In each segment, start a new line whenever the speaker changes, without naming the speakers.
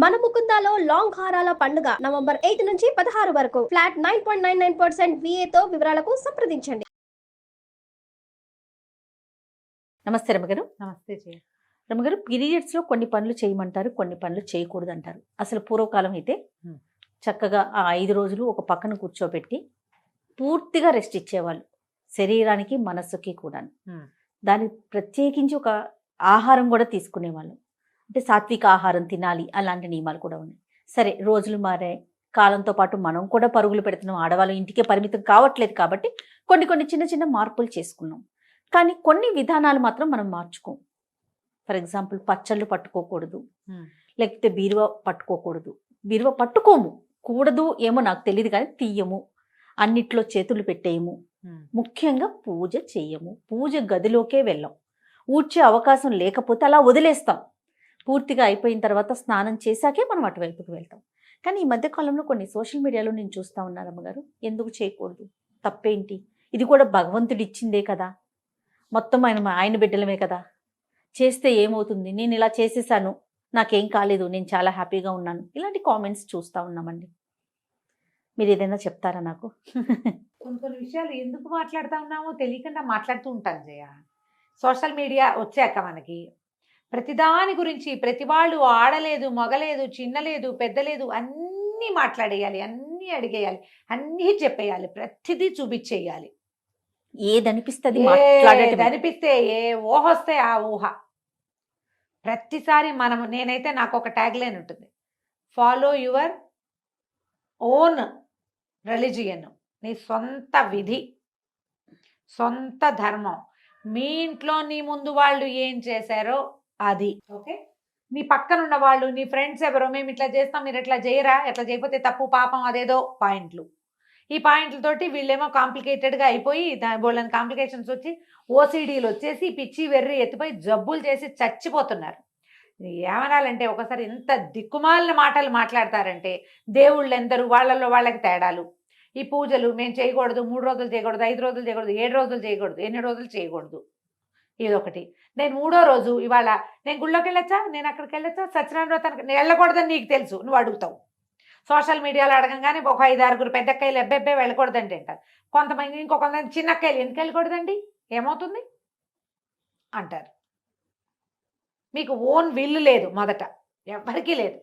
మన ముకుందాలో లాంగ్ హారాల పండుగ నవంబర్ 8 నుంచి 16 వరకు ఫ్లాట్ 9.99% VA తో వివరాలకు సంప్రదించండి.
నమస్తే రమగారు.
నమస్తే జయ.
రమగారు, పీరియడ్స్ లో కొన్ని పనులు చేయమంటారు, కొన్ని పనులు చేయకూడదు అంటారు. అసలు పూర్వకాలం అయితే చక్కగా ఆ 5 రోజులు ఒక పక్కన కూర్చోబెట్టి పూర్తిగా రెస్ట్ ఇచ్చేవాళ్ళు, శరీరానికి మనస్సుకి కూడా. దానికి ప్రత్యేకించి ఒక ఆహారం కూడా తీసుకునేవాళ్ళు, అంటే సాత్విక ఆహారం తినాలి, అలాంటి నియమాలు కూడా ఉన్నాయి. సరే, రోజులు మారాయి, కాలంతో పాటు మనం కూడా పరుగులు పెడుతున్నాం, ఆడవాళ్ళు ఇంటికే పరిమితం కావట్లేదు కాబట్టి కొన్ని చిన్న చిన్న మార్పులు చేసుకున్నాం. కానీ కొన్ని విధానాలు మాత్రం మనం మార్చుకోం. ఫర్ ఎగ్జాంపుల్, పచ్చళ్ళు పట్టుకోకూడదు, లేకపోతే బీరువా పట్టుకోకూడదు. బీరువా పట్టుకోము, కూడదు ఏమో నాకు తెలియదు, కానీ తీయము, అన్నిట్లో చేతులు పెట్టేయము, ముఖ్యంగా పూజ చెయ్యము, పూజ గదిలోకే వెళ్ళాం. ఊడ్చే అవకాశం లేకపోతే అలా వదిలేస్తాం. పూర్తిగా అయిపోయిన తర్వాత స్నానం చేశాకే మనం అటువైపుకి వెళ్తాం. కానీ ఈ మధ్యకాలంలో కొన్ని సోషల్ మీడియాలో నేను చూస్తూ ఉన్నాను అమ్మగారు, ఎందుకు చేయకూడదు, తప్పేంటి, ఇది కూడా భగవంతుడు ఇచ్చిందే కదా, మొత్తం ఆయన బిడ్డలమే కదా, చేస్తే ఏమవుతుంది, నేను ఇలా చేసేసాను, నాకేం కాలేదు, నేను చాలా హ్యాపీగా ఉన్నాను, ఇలాంటి కామెంట్స్ చూస్తూ ఉన్నామండి. మీరు ఏదైనా చెప్తారా నాకు?
కొన్ని విషయాలు ఎందుకు మాట్లాడుతూ ఉన్నామో తెలియకుండా మాట్లాడుతూ ఉంటాను జయ. సోషల్ మీడియా వచ్చాక మనకి ప్రతిదాని గురించి ప్రతి వాళ్ళు ఆడలేదు, మగలేదు, చిన్నలేదు, పెద్దలేదు, అన్నీ మాట్లాడేయాలి, అన్నీ అడిగేయాలి, అన్నీ చెప్పేయాలి, ప్రతిదీ చూపించేయాలి.
ఏదనిపిస్తుంది
అనిపిస్తే ఏ ఊహ వస్తే ఆ ఊహ. ప్రతిసారి నేనైతే నాకు ఒక ట్యాగ్ లైన్ ఉంటుంది, ఫాలో యువర్ ఓన్ రిలీజియన్. నీ సొంత విధి, సొంత ధర్మం. మీ ఇంట్లో నీ ముందు వాళ్ళు ఏం చేశారో అది ఓకే. నీ పక్కన ఉన్న వాళ్ళు, నీ ఫ్రెండ్స్ ఎవరో, మేము ఇట్లా చేస్తాం, మీరు ఎట్లా చేయరా, ఎట్లా చేయకపోతే తప్పు, పాపం, అదేదో పాయింట్లు. ఈ పాయింట్లతోటి వీళ్ళేమో కాంప్లికేటెడ్గా అయిపోయి బోళ్ళని కాంప్లికేషన్స్ వచ్చి ఓసిడీలు వచ్చేసి పిచ్చి వెర్రి ఎత్తిపోయి జబ్బులు చేసి చచ్చిపోతున్నారు. ఏమనాలంటే ఒకసారి ఎంత దిక్కుమాలిన మాటలు మాట్లాడతారంటే, దేవుళ్ళు ఎందరు, వాళ్ళల్లో వాళ్ళకి తేడాలు. ఈ పూజలు మేము చేయకూడదు, 3 రోజులు చేయకూడదు, 5 రోజులు చేయకూడదు, 7 రోజులు చేయకూడదు, 8 రోజులు చేయకూడదు. ఇదొకటి. నేను 3వ రోజు ఇవాళ నేను గుళ్ళోకి వెళ్ళొచ్చా, నేను అక్కడికి వెళ్ళొచ్చా, సత్యనారాయణ వ్రతానికి నేను వెళ్ళకూడదని నీకు తెలుసు, నువ్వు అడుగుతావు. సోషల్ మీడియాలో అడగంగానే ఒక 5-6 పెద్దక్కయ్యలు ఎబ్బెబ్బే వెళ్ళకూడదండి అంటారు. కొంతమంది ఇంకొంతమంది చిన్నక్కయ్యలు ఎందుకు వెళ్ళకూడదండి, ఏమవుతుంది అంటారు. మీకు ఓన్ విల్లు లేదు, మొదట ఎవరికీ లేదు.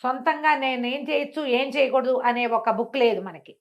సొంతంగా నేను ఏం చేయొచ్చు, ఏం చేయకూడదు అనే ఒక బుక్ లేదు మనకి.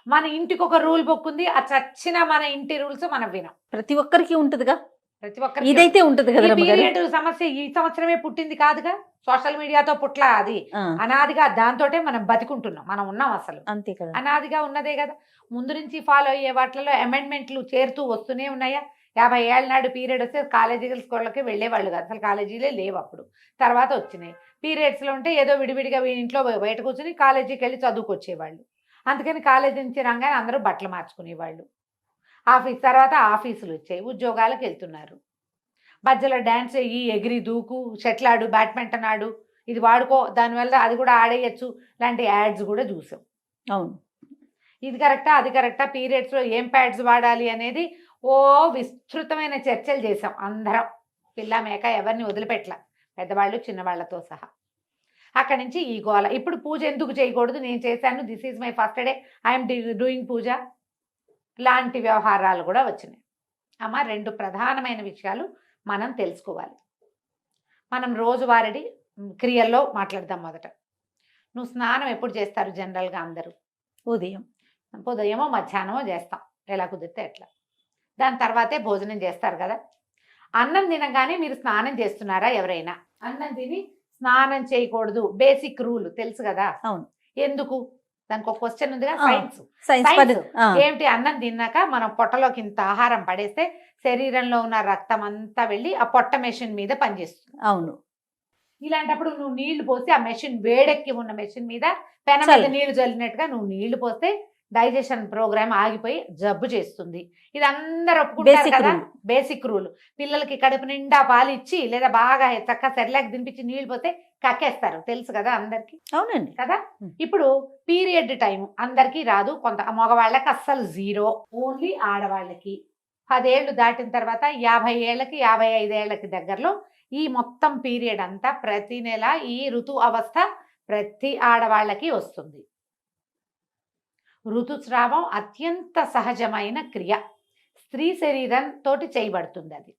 మన ఇంటికి ఒక రూల్ బుక్ ఉంది, ఆ చచ్చిన మన ఇంటి రూల్స్ మనం వినం.
ప్రతి ఒక్కరికి ఉంటుందిగా,
ప్రతి ఒక్కరికి
ఇదైతే ఉంటుంది కదా.
పీరియడ్ సమస్య ఈ సంవత్సరమే పుట్టింది కాదుగా, సోషల్ మీడియాతో పుట్ల, అది అనాదిగా దాంతోటే మనం బతికుంటున్నాం, మనం ఉన్నాం, అసలు
అంతే కదా,
అనాదిగా ఉన్నదే కదా. ముందు నుంచి ఫాలో అయ్యే వాటిలో అమెండ్మెంట్లు చేరుతూ వస్తూనే ఉన్నాయా. 50 ఏళ్ళ నాడు పీరియడ్ వస్తే కాలేజీ స్కూళ్ళకి వెళ్ళేవాళ్ళు కాదు, అసలు కాలేజీలే లేవు అప్పుడు, తర్వాత వచ్చినాయి. పీరియడ్స్లో ఉంటే ఏదో విడివిడిగా ఇంట్లో బయట కూర్చొని కాలేజీకి వెళ్ళి చదువుకొచ్చేవాళ్ళు. అందుకని కాలేజీ నుంచి రాగానే అందరూ బట్టలు మార్చుకునేవాళ్ళు. ఆఫీస్ తర్వాత ఆఫీసులు వచ్చాయి, ఉద్యోగాలకు వెళ్తున్నారు. మధ్యలో డ్యాన్స్ అయ్యి, ఎగిరి దూకు, షటిల్ ఆడు, బ్యాడ్మింటన్ ఆడు, ఇది వాడుకో, దానివల్ల అది కూడా ఆడేయచ్చు, లాంటి యాడ్స్ కూడా చూసాం.
అవును,
ఇది కరెక్టా, అది కరెక్టా, పీరియడ్స్లో ఏం ప్యాడ్స్ వాడాలి అనేది ఓ విస్తృతమైన చర్చలు చేసాం అందరం, పిల్ల మేక ఎవరిని వదిలిపెట్టల, పెద్దవాళ్ళు చిన్నవాళ్లతో సహా. అక్కడి నుంచి ఈ గోల. ఇప్పుడు పూజ ఎందుకు చేయకూడదు, నేను చేశాను, this is my first day, I'm doing puja లాంటి వ్యవహారాలు కూడా వచ్చినాయి. అమ్మ, 2 ప్రధానమైన విషయాలు మనం తెలుసుకోవాలి. మనం రోజువారీ క్రియల్లో మాట్లాడదాం. మొదట, నువ్వు స్నానం ఎప్పుడు చేస్తారు జనరల్గా అందరూ? ఉదయమో మధ్యాహ్నమో చేస్తాం, ఎలా కుదిరితే ఎట్లా. దాని తర్వాతే భోజనం చేస్తారు కదా. అన్నం తినగానే మీరు స్నానం చేస్తున్నారా? ఎవరైనా అన్నం తిని స్నానం చేయకూడదు, బేసిక్ రూల్ తెలుసు కదా.
అవును.
ఎందుకు? దానికి ఒక క్వశ్చన్ ఉందిగా,
సైన్స్.
ఏమిటి? అన్నం తిన్నాక మనం పొట్టలోకి ఇంత ఆహారం పడేస్తే శరీరంలో ఉన్న రక్తం అంతా వెళ్ళి ఆ పొట్ట మెషిన్ మీద పనిచేస్తుంది.
అవును.
ఇలాంటప్పుడు నువ్వు నీళ్లు పోసి ఆ మెషిన్, వేడెక్కి ఉన్న మెషిన్ మీద పెన మీద నీళ్లు చల్లినట్టుగా నువ్వు నీళ్లు పోస్తే డైజెషన్ ప్రోగ్రామ్ ఆగిపోయి జబ్బు చేస్తుంది. ఇది అందరు ఒప్పుకుంటారు కదా, బేసిక్ రూల్. పిల్లలకి కడుపు నిండా పాలు ఇచ్చి లేదా బాగా చక్కగా సెర్లాక్ తినిపించి నీళ్లు పోతే కక్కేస్తారు, తెలుసు కదా అందరికి.
అవునండి
కదా. ఇప్పుడు పీరియడ్ టైం అందరికీ రాదు, కొంత మగవాళ్ళకి అస్సలు 0, ఓన్లీ ఆడవాళ్ళకి. 10 ఏళ్ళు దాటిన తర్వాత 50 ఏళ్ళకి 55 ఏళ్ళకి దగ్గరలో ఈ మొత్తం పీరియడ్ అంతా ప్రతి నెల ఈ ఋతు అవస్థ ప్రతి ఆడవాళ్ళకి వస్తుంది. ఋతుస్రావం అత్యంత సహజమైన క్రియ, స్త్రీ శరీరంతో చేయబడుతుంది. అది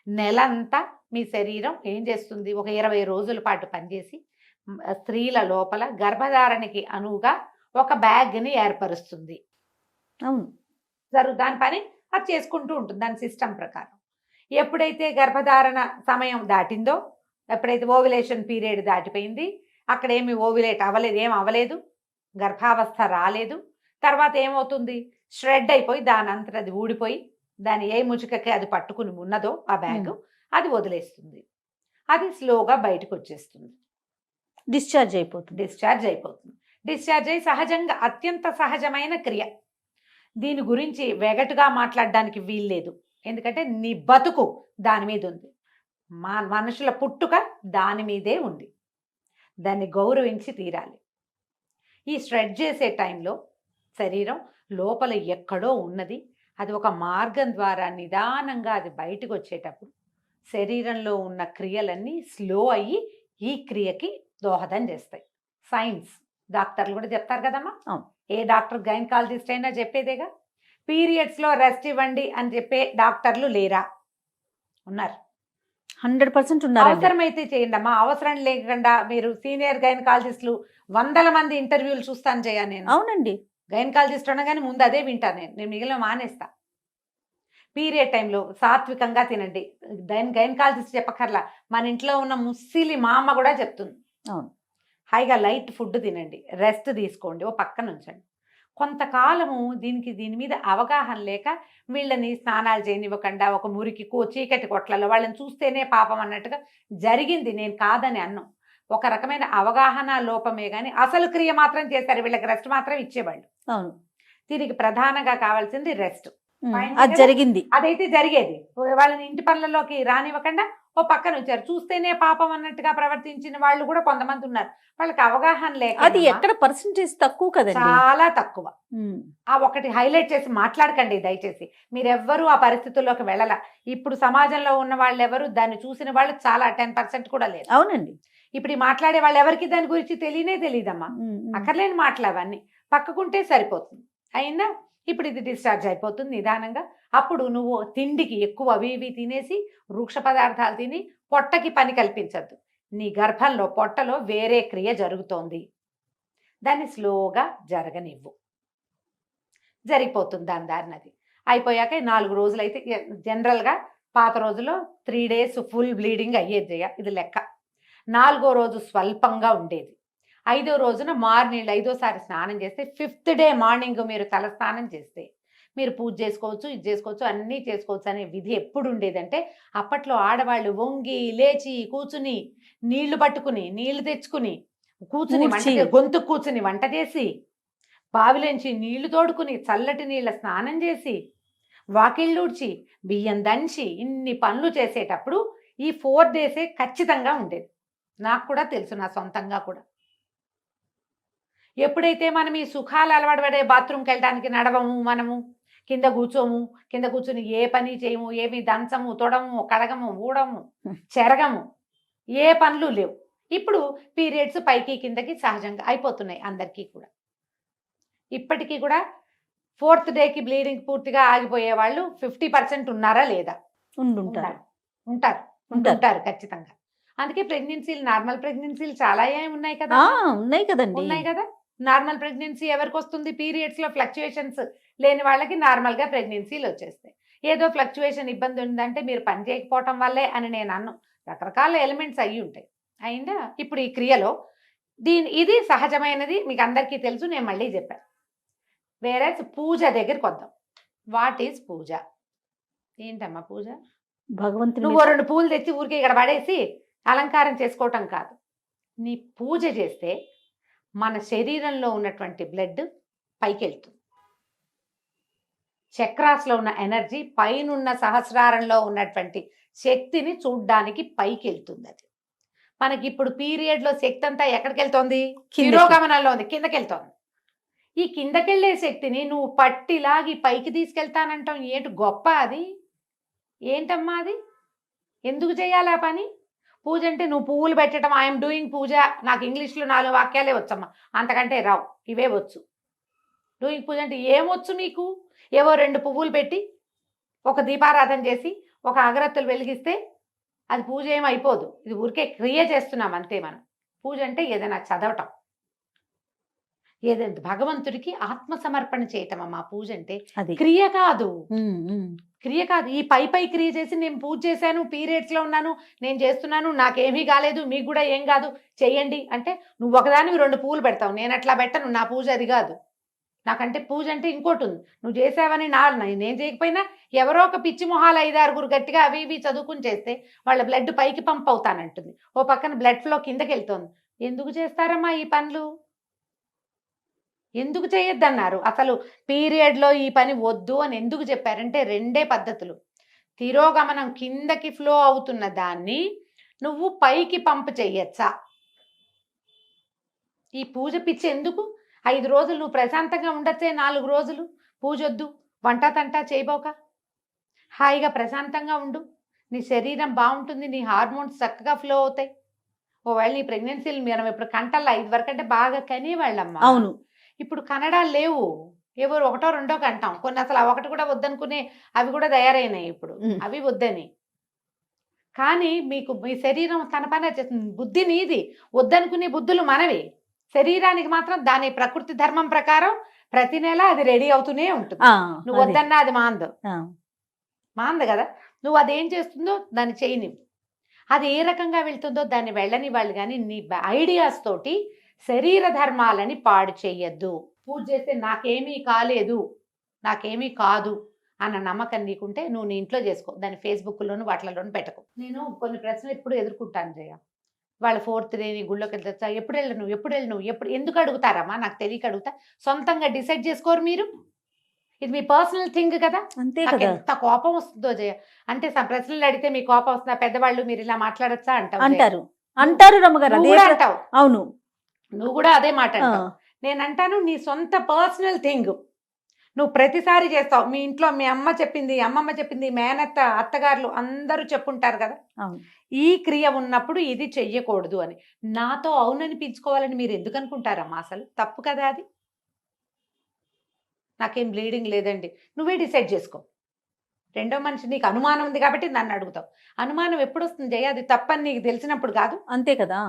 నెలంతా మీ శరీరం ఏం చేస్తుంది, ఒక 20 రోజుల పాటు పనిచేసి స్త్రీల లోపల గర్భధారణకి అనువుగా ఒక బ్యాగ్ని ఏర్పరుస్తుంది.
అవును,
దాని పని అది చేసుకుంటూ ఉంటుంది దాని సిస్టమ్ ప్రకారం. ఎప్పుడైతే గర్భధారణ సమయం దాటిందో, ఎప్పుడైతే ఓవ్యులేషన్ పీరియడ్ దాటిపోయింది, అక్కడ ఏమి ఓవ్యులేట్ అవ్వలేదు, ఏం అవ్వలేదు, గర్భావస్థ రాలేదు, తర్వాత ఏమవుతుంది, షెడ్ అయిపోయి దాని అంతట అది ఊడిపోయి దాని ఏ ముచుకకి అది పట్టుకుని ఉన్నదో ఆ బ్యాగ్ అది వదిలేస్తుంది. అది స్లోగా బయటకు వచ్చేస్తుంది,
డిశ్చార్జ్ అయిపోతుంది.
డిశ్చార్జ్ అయి సహజంగా అత్యంత సహజమైన క్రియ. దీని గురించి వెగటుగా మాట్లాడడానికి వీల్లేదు, ఎందుకంటే నీ బతుకు దాని మీద ఉంది, మనుషుల పుట్టుక దాని మీదే ఉంది, దాన్ని గౌరవించి తీరాలి. ఈ షెడ్ చేసే టైంలో శరీరం లోపల ఎక్కడో ఉన్నది, అది ఒక మార్గం ద్వారా నిదానంగా అది బయటకు వచ్చేటప్పుడు శరీరంలో ఉన్న క్రియలన్నీ స్లో అయ్యి ఈ క్రియకి దోహదం చేస్తాయి. సైన్స్ డాక్టర్లు కూడా చెప్తారు కదమ్మా, ఏ డాక్టర్ గైనకాలజిస్ట్ అయినా చెప్పేదేగా. పీరియడ్స్లో రెస్ట్ ఇవ్వండి అని చెప్పే డాక్టర్లు లేరా? ఉన్నారు,
100% ఉన్నారు.
అవసరమైతే చేయండి అమ్మా, అవసరం లేకుండా మీరు సీనియర్ గైనకాలజిస్టులు 100 మంది ఇంటర్వ్యూలు చూస్తాను చేయ నేను.
అవునండి,
గైనకాలజిస్ట్ అనగానే ముందు అదే వింటాను నేను మిగిలిన మానేస్తా. పీరియడ్ టైంలో సాత్వికంగా తినండి, గైనకాలజిస్ట్ చెప్పకర్లా, మన ఇంట్లో ఉన్న ముస్సిలి మా అమ్మ కూడా చెప్తుంది.
అవును,
హాయిగా లైట్ ఫుడ్ తినండి, రెస్ట్ తీసుకోండి, ఓ పక్కన ఉంచండి. కొంతకాలము దీని మీద అవగాహన లేక వీళ్ళని స్నానాలు చేయనివ్వకుండా ఒక మురికి చీకటి కొట్లలో వాళ్ళని చూస్తేనే పాపం అన్నట్టుగా జరిగింది. నేను కాదని అన్నం, ఒక రకమైన అవగాహన లోపమే కానీ అసలు క్రియ మాత్రం చేశారు, వీళ్ళకి రెస్ట్ మాత్రం ఇచ్చేవాళ్ళు.
అవును,
దీనికి ప్రధానంగా కావాల్సింది రెస్ట్.
అది జరిగింది,
అదైతే జరిగేది. వాళ్ళని ఇంటి పనులలోకి రానివ్వకుండా ఓ పక్కన వచ్చారు, చూస్తేనే పాపం అన్నట్టుగా ప్రవర్తించిన వాళ్ళు కూడా కొంతమంది ఉన్నారు. వాళ్ళకి అవగాహన లేక,
అది ఎక్కడ పర్సెంటేజ్ తక్కువ కదండి,
చాలా తక్కువ. ఆ ఒకటి హైలైట్ చేసి మాట్లాడకండి దయచేసి, మీరెవ్వరూ ఆ పరిస్థితుల్లోకి వెళ్ళాల. ఇప్పుడు సమాజంలో ఉన్న వాళ్ళు ఎవరు దాన్ని చూసిన వాళ్ళు చాలా 10% కూడా లేదు.
అవునండి,
ఇప్పుడు ఈ మాట్లాడే వాళ్ళు ఎవరికి దాని గురించి తెలియదమ్మా. అక్కర్లేని మాటలు అవన్నీ పక్కకుంటే సరిపోతుంది. అయినా ఇప్పుడు ఇది డిశ్చార్జ్ అయిపోతుంది నిదానంగా. అప్పుడు నువ్వు తిండికి ఎక్కువ అవి ఇవి తినేసి వృక్ష పదార్థాలు తిని పొట్టకి పని కల్పించద్దు. నీ గర్భంలో పొట్టలో వేరే క్రియ జరుగుతోంది, దాన్ని స్లోగా జరగనివ్వు, జరిగిపోతుంది దాని దారినది. అయిపోయాక 4 రోజులు అయితే జనరల్గా పాత రోజుల్లో 3 days ఫుల్ బ్లీడింగ్ అయ్యేది, ఇది లెక్క. 4వ రోజు స్వల్పంగా ఉండేది, 5వ రోజున మార్నింగ్ 5వసారి స్నానం చేస్తే 5th day మార్నింగ్ మీరు తల స్నానం చేస్తే మీరు పూజ చేసుకోవచ్చు, ఇది చేసుకోవచ్చు, అన్నీ చేసుకోవచ్చు అనే విధి ఎప్పుడు ఉండేదంటే, అప్పట్లో ఆడవాళ్ళు వంగి లేచి కూర్చుని నీళ్లు పట్టుకుని నీళ్లు తెచ్చుకుని కూర్చుని గొంతు కూర్చుని వంట చేసి బావిలోంచి నీళ్లు తోడుకుని చల్లటి నీళ్ళ స్నానం చేసి వాకిళ్ళూడ్చి బియ్యం దంచి ఇన్ని పనులు చేసేటప్పుడు ఈ 4 days ఖచ్చితంగా ఉండేది. నాకు కూడా తెలుసు, నా సొంతంగా కూడా. ఎప్పుడైతే మనం ఈ సుఖాలు అలవాటు పడే బాత్రూమ్కి వెళ్ళడానికి నడవము, మనము కింద కూర్చొని ఏ పని చేయము, ఏమి దంచము, తొడము, కడగము, ఊడము, చెరగము, ఏ పనులు లేవు. ఇప్పుడు పీరియడ్స్ పైకి కిందకి సహజంగా అయిపోతున్నాయి అందరికీ కూడా. ఇప్పటికీ కూడా 4th dayకి బ్లీడింగ్ పూర్తిగా ఆగిపోయే వాళ్ళు 50% ఉన్నారా లేదా? ఉంటారు ఖచ్చితంగా. అందుకే ప్రెగ్నెన్సీలు, నార్మల్ ప్రెగ్నెన్సీలు చాలా ఉన్నాయి కదా, ఉన్నాయి కదా. నార్మల్ ప్రెగ్నెన్సీ ఎవరికి వస్తుంది? పీరియడ్స్లో ఫ్లక్చుయేషన్స్ లేని వాళ్ళకి నార్మల్గా ప్రెగ్నెన్సీలు వచ్చేస్తాయి. ఏదో ఫ్లక్చుయేషన్ ఇబ్బంది ఉందంటే మీరు పని చేయకపోవటం వల్లే అని నేను అన్ను, రకరకాల ఎలిమెంట్స్ అయ్యి ఉంటాయి. అయినా ఇప్పుడు ఈ క్రియలో ఇది సహజమైనది, మీకు అందరికీ తెలుసు, నేను మళ్ళీ చెప్పాను. వేరే పూజ దగ్గరికి వద్దాం. వాట్ ఈజ్ పూజ? ఏంటమ్మా పూజ?
భగవంతుడు
నువ్వు 2 పూలు తెచ్చి ఊరికి ఇక్కడ పడేసి అలంకారం చేసుకోవటం కాదు. నీ పూజ చేస్తే మన శరీరంలో ఉన్నటువంటి బ్లడ్ పైకి వెళ్తుంది, చక్రాస్లో ఉన్న ఎనర్జీ పైనున్న సహస్రారంలో ఉన్నటువంటి శక్తిని చూడ్డానికి పైకి వెళ్తుంది. అది మనకి ఇప్పుడు పీరియడ్లో శక్తి అంతా ఎక్కడికి వెళ్తోంది? తిరోగమనంలో ఉంది, కిందకి వెళ్తోంది. ఈ కిందకెళ్ళే శక్తిని నువ్వు పట్టిలాగి పైకి తీసుకెళ్తానంటాం ఏంటి? గొప్ప అది ఏంటమ్మా? అది ఎందుకు చేయాలి ఆ పని? పూజ అంటే నువ్వు పువ్వులు పెట్టడం, ఐఎమ్ డూయింగ్ పూజ, నాకు ఇంగ్లీష్లో 4 వాక్యాలే వచ్చమ్మా, అంతకంటే రావు, ఇవే వచ్చు. డూయింగ్ పూజ అంటే ఏమొచ్చు మీకు? ఏవో 2 పువ్వులు పెట్టి ఒక దీపారాధన చేసి ఒక అగరత్తులు వెలిగిస్తే అది పూజ ఏం అయిపోదు. ఇది ఊరికే క్రియ చేస్తున్నాం అంతే మనం. పూజ అంటే ఏదైనా చదవటం, ఏదైనా భగవంతుడికి ఆత్మ సమర్పణ చేయటం అమ్మా పూజ అంటే,
అది
క్రియ కాదు.
ఉమ్.
క్రియ కాదు. ఈ పై క్రియ చేసి నేను పూజ చేశాను, పీరియడ్స్లో ఉన్నాను, నేను చేస్తున్నాను, నాకేమీ కాలేదు, మీకు కూడా ఏం కాదు, చెయ్యండి అంటే నువ్వు ఒకదానివి 2 పువ్వులు పెడతావు. నేను అట్లా పెట్టను, నా పూజ అది కాదు. నాకంటే పూజ అంటే ఇంకోటి ఉంది. నువ్వు చేసావని నేను చేయకపోయినా ఎవరో ఒక పిచ్చి మొహాలు 5-6 గట్టిగా అవి ఇవి చదువుకుని చేస్తే వాళ్ళ బ్లడ్ పైకి పంప్ అవుతానంటుంది, ఓ పక్కన బ్లడ్ ఫ్లో కిందకి వెళ్తోంది. ఎందుకు చేస్తారమ్మా ఈ పనులు? ఎందుకు చేయొద్దన్నారు? అసలు పీరియడ్లో ఈ పని వద్దు అని ఎందుకు చెప్పారంటే 2 పద్ధతులు. తిరోగమనం కిందకి ఫ్లో అవుతున్న దాన్ని నువ్వు పైకి పంప్ చెయ్యొచ్చా? ఈ పూజ పిచ్చి ఎందుకు? 5 రోజులు నువ్వు ప్రశాంతంగా ఉండొచ్చే, 4 రోజులు పూజ వద్దు, వంట తంట చేయబోక హాయిగా ప్రశాంతంగా ఉండు, నీ శరీరం బాగుంటుంది, నీ హార్మోన్స్ చక్కగా ఫ్లో అవుతాయి. ఒకవేళ నీ ప్రెగ్నెన్సీలు మనం ఇప్పుడు కంటల్లో 5 వరకు అంటే బాగా కనేవాళ్ళమ్మా.
అవును.
ఇప్పుడు కనడాలు లేవు, ఎవరు 1, 2 కంటాం. కొన్ని అసలు 1 కూడా వద్దనుకునే అవి కూడా తయారైనాయి ఇప్పుడు, అవి వద్దని. కానీ మీకు మీ శరీరం తన పని చేస్తుంది. బుద్ధి నీది, వద్దనుకునే బుద్ధులు మనవి. శరీరానికి మాత్రం దాని ప్రకృతి ధర్మం ప్రకారం ప్రతి నెల అది రెడీ అవుతూనే ఉంటుంది. నువ్వు వద్దన్నా అది మాంద కదా. నువ్వు అదేం చేస్తుందో దాన్ని చేయని, అది ఏ రకంగా వెళ్తుందో దాన్ని వెళ్ళని వాళ్ళు. కానీ నీ ఐడియాస్ తోటి శరీర ధర్మాలని పాడు చెయ్యొద్దు. పూజ చేస్తే నాకేమీ కాలేదు, నాకేమీ కాదు అన్న నమ్మకం నీకుంటే నువ్వు నీ ఇంట్లో చేసుకో, దాన్ని ఫేస్బుక్లోను వాటిలోనూ పెట్టకు. నేను కొన్ని ప్రశ్నలు ఎప్పుడు ఎదుర్కొంటాను జయ. వాళ్ళ 4th డే నీ గుళ్ళోకి వెళ్తా, ఎప్పుడు వెళ్ళను ఎందుకు అడుగుతారమ్మా? నాకు తెలియక అడుగుతా. సొంతంగా డిసైడ్ చేసుకోరు మీరు? ఇది మీ పర్సనల్ థింగ్ కదా.
అంతే
నాకు
కదా
ఎంత కోపం వస్తుందో జయ. అంటే ప్రశ్నలు అడిగితే మీ కోపం వస్తుందా? పెద్దవాళ్ళు మీరు ఇలా మాట్లాడచ్చా
అంటారు రమ్మగారు.
నువ్వు కూడా అంటావు.
అవును,
నువ్వు కూడా అదే మాట అంటావు. నేను అంటాను నీ సొంత పర్సనల్ థింగ్ నువ్వు ప్రతిసారి చేస్తావు. మీ ఇంట్లో మీ అమ్మ చెప్పింది, అమ్మమ్మ చెప్పింది, మేనత్త, అత్తగారులు అందరూ చెప్పుంటారు కదా, ఈ క్రియ ఉన్నప్పుడు ఇది చెయ్యకూడదు అని. నాతో అవుననిపించుకోవాలని మీరు ఎందుకు అనుకుంటారమ్మా? అసలు తప్పు కదా అది. నాకేం బ్లీడింగ్ లేదండి, నువ్వే డిసైడ్ చేసుకో. రెండో మనిషి నీకు అనుమానం ఉంది కాబట్టి నన్ను అడుగుతావు. అనుమానం ఎప్పుడు వస్తుంది జయ? అది తప్పని నీకు తెలిసినప్పుడు కాదు.
అంతే కదా.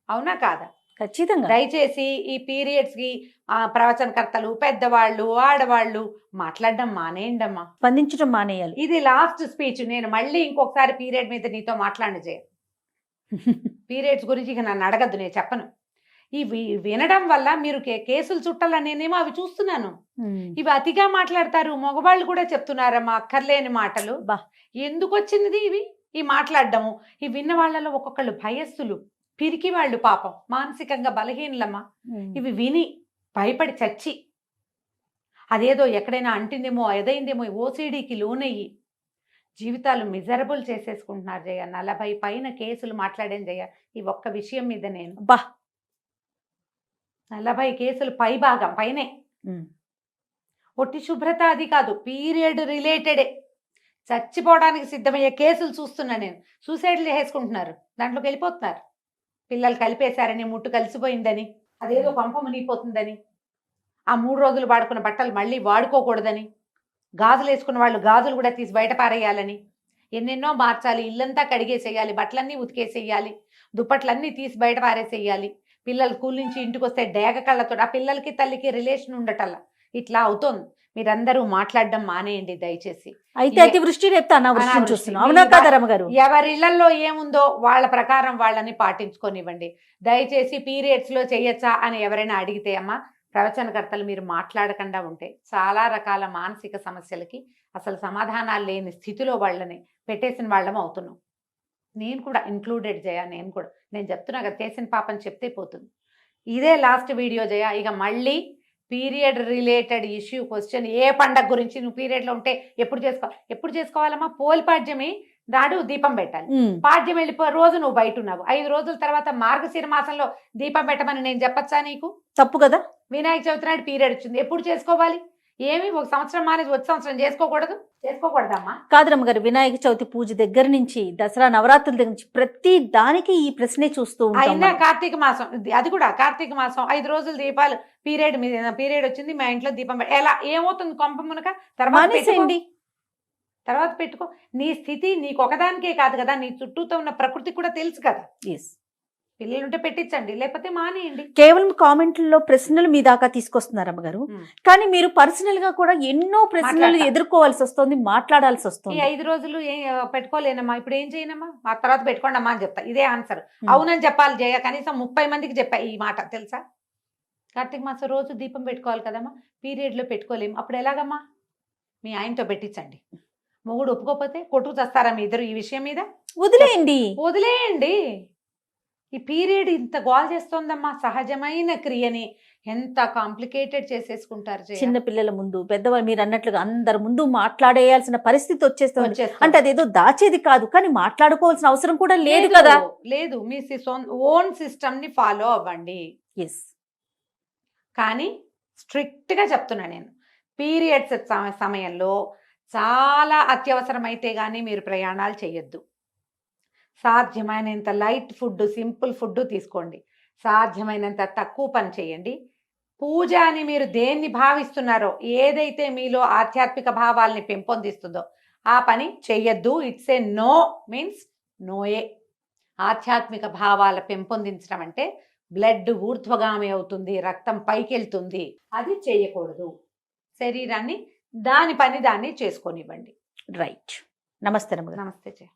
అవునా కాదా?
ఖచ్చితంగా.
దయచేసి ఈ పీరియడ్స్కి ప్రవచనకర్తలు, పెద్దవాళ్ళు, ఆడవాళ్ళు మాట్లాడడం మానేయండమ్మా,
స్పందించడం మానేయాలి.
ఇది లాస్ట్ స్పీచ్. నేను మళ్ళీ ఇంకొకసారి పీరియడ్ మీద నీతో మాట్లాడి చేయ. పీరియడ్స్ గురించి ఇక నన్ను అడగద్దు, నేను చెప్పను. ఇవి వినడం వల్ల మీరు కేసులు చుట్టాలనేనేమో అవి చూస్తున్నాను. ఇవి అతిగా మాట్లాడతారు, మగవాళ్ళు కూడా చెప్తున్నారమ్మా అక్కర్లేని మాటలు. ఎందుకు వచ్చింది ఇవి ఈ మాట్లాడడము? ఇవి విన్న వాళ్ళలో ఒక్కొక్కళ్ళు భయస్థులు, పిరికి వాళ్ళు, పాపం మానసికంగా బలహీనలమ్మా. ఇవి విని భయపడి చచ్చి అదేదో ఎక్కడైనా అంటిందేమో, ఏదైందేమో, ఓసిడీకి లోనయ్యి జీవితాలు మిజరబుల్ చేసేసుకుంటున్నారు జయ. 40 పైన కేసులు మాట్లాడాను జయ ఈ ఒక్క విషయం మీద. నేను 40 కేసులు భాగం పైనే. ఒట్టి శుభ్రత అది కాదు, పీరియడ్ రిలేటెడే చచ్చిపోవడానికి సిద్ధమయ్యే కేసులు చూస్తున్నా నేను. సూసైడ్లు చేసుకుంటున్నారు, దాంట్లోకి వెళ్ళిపోతున్నారు. పిల్లలు కలిపేశారని, ముట్టు కలిసిపోయిందని, అదేదో పంప మునిగిపోతుందని, ఆ 3 రోజులు వాడుకున్న బట్టలు మళ్ళీ వాడుకోకూడదని, గాజులు వేసుకున్న వాళ్ళు గాజులు కూడా తీసి బయట పారేయాలని, ఎన్నెన్నో మార్చాలి, ఇల్లంతా కడిగేసేయాలి, బట్టలన్నీ ఉతికేసేయాలి, దుప్పట్లన్నీ తీసి బయట పారేసేయాలి, పిల్లలు స్కూల్ నుంచి ఇంటికి వస్తే డేగ కళ్ళతో ఆ పిల్లలకి తల్లికి రిలేషన్ ఉండటల్లా ఇట్లా అవుతోంది. మీరందరూ మాట్లాడడం మానేయండి దయచేసి.
అయితే అతివృష్టి రేపు అనావృష్టిని చూస్తున్నాం. అవునా కాదా రమ్మగారు?
ఎవరి ఇళ్లలో ఏముందో వాళ్ళ ప్రకారం వాళ్ళని పాటించుకొనివ్వండి దయచేసి. పీరియడ్స్ లో చేయొచ్చా అని ఎవరైనా అడిగితే అమ్మా, ప్రవచనకర్తలు మీరు మాట్లాడకుండా ఉంటే చాలా రకాల మానసిక సమస్యలకి అసలు సమాధానాలు లేని స్థితిలో వాళ్ళని పెట్టేసిన వాళ్ళం అవుతున్నాం. నేను కూడా ఇంక్లూడెడ్ జయ. నేను చెప్తున్నా కదా, చేసిన పాపని చెప్తే పోతుంది. ఇదే లాస్ట్ వీడియో జయ. ఇక మళ్ళీ పీరియడ్ రిలేటెడ్ ఇష్యూ క్వశ్చన్, ఏ పండగ గురించి నువ్వు పీరియడ్లో ఉంటే ఎప్పుడు చేసుకోవాలమ్మా? పోలిపాడ్యమి నాడు దీపం పెట్టాలి. పాడ్యం వెళ్ళిపో రోజు నువ్వు బయట ఉన్నావు, 5 రోజుల తర్వాత మార్గశిర మాసంలో దీపం పెట్టమని నేను చెప్పచ్చా నీకు?
తప్పు కదా.
వినాయక చవితి నాడు పీరియడ్ వచ్చింది, ఎప్పుడు చేసుకోవాలి? ఏమి ఒక సంవత్సరం మానేసి వచ్చే సంవత్సరం చేసుకోకూడదమ్మా.
కాదు రమ్మగారు, వినాయక చవితి పూజ దగ్గర నుంచి దసరా నవరాత్రుల దగ్గర నుంచి ప్రతి దానికి ఈ ప్రశ్నే చూస్తూ ఉంటాం
అయినా
మనం.
కార్తీక మాసం, అది కూడా కార్తీక మాసం 5 రోజులు దీపాలు పీరియడ్ వచ్చింది మా ఇంట్లో దీపం ఎలా ఏమవుతుంది కొంప మునక
మానేసేయండి.
తర్వాత పెట్టుకో. నీ స్థితి నీకు ఒకదానికే కాదు కదా, నీ చుట్టూతో ఉన్న ప్రకృతి కూడా తెలుసు కదా.
ఎస్,
పిల్లలుంటే పెట్టించండి, లేకపోతే మానేయండి.
కేవలం కామెంట్లలో ప్రశ్నలు మీ దాకా తీసుకొస్తున్నారు అమ్మగారు, కానీ మీరు పర్సనల్ గా కూడా ఎన్నో ప్రశ్నలు
మాట్లాడతా.
ఎదుర్కోవాల్సి వస్తుంది, మాట్లాడాల్సి
ఈ
వస్తుంది.
5 రోజులు పెట్టుకోలేనమ్మా, ఇప్పుడు ఏం చేయనమ్మా, ఆ తర్వాత పెట్టుకోండి అమ్మా అని చెప్తా. ఇదే ఆన్సర్. అవునని చెప్పాలి జయ, కనీసం 30 మందికి చెప్పా ఈ మాట, తెలుసా? కార్తీక మాసం రోజు దీపం పెట్టుకోవాలి కదమ్మా, పీరియడ్ లో పెట్టుకోలేము, అప్పుడు ఎలాగమ్మా? మీ ఆయనతో పెట్టించండి. మొగుడు ఒప్పుకోకపోతే కొట్టుకు చేస్తారా మీ ఇద్దరు ఈ విషయం మీద? వదిలేయండి. ఈ పీరియడ్ ఇంత గోల్ చేస్తోందమ్మా, సహజమైన క్రియని ఎంత కాంప్లికేటెడ్ చేసేసుకుంటారు జయ.
చిన్న పిల్లల ముందు, పెద్దవాళ్ళు మీరు అన్నట్లుగా అందరి ముందు మాట్లాడేయాల్సిన పరిస్థితి వచ్చేస్తుంది.
వచ్చేస్తుంది.
అంటే అదేదో దాచేది కాదు, కానీ మాట్లాడుకోవాల్సిన అవసరం కూడా లేదు కదా.
లేదు, మీ ఓన్ సిస్టమ్ ని ఫాలో అవ్వండి.
ఎస్,
కానీ స్ట్రిక్ట్ గా చెప్తున్నా నేను, పీరియడ్స్ సమయంలో చాలా అత్యవసరమైతే గానీ మీరు ప్రయాణాలు చేయొద్దు. సాధ్యమైనంత లైట్ ఫుడ్, సింపుల్ ఫుడ్ తీసుకోండి. సాధ్యమైనంత తక్కువ పని చేయండి. పూజ అని మీరు దేన్ని భావిస్తున్నారో, ఏదైతే మీలో ఆధ్యాత్మిక భావాల్ని పెంపొందిస్తుందో ఆ పని చెయ్యొద్దు. ఇట్స్ ఏ నో మీన్స్ నోయే. ఆధ్యాత్మిక భావాల పెంపొందించడం అంటే బ్లడ్ ఊర్ధ్వగామి అవుతుంది, రక్తం పైకి వెళ్తుంది, అది చేయకూడదు. శరీరాన్ని దాని పని దాన్ని చేసుకొనివ్వండి.
రైట్. నమస్తే రమ్మగారు.
నమస్తే జయ.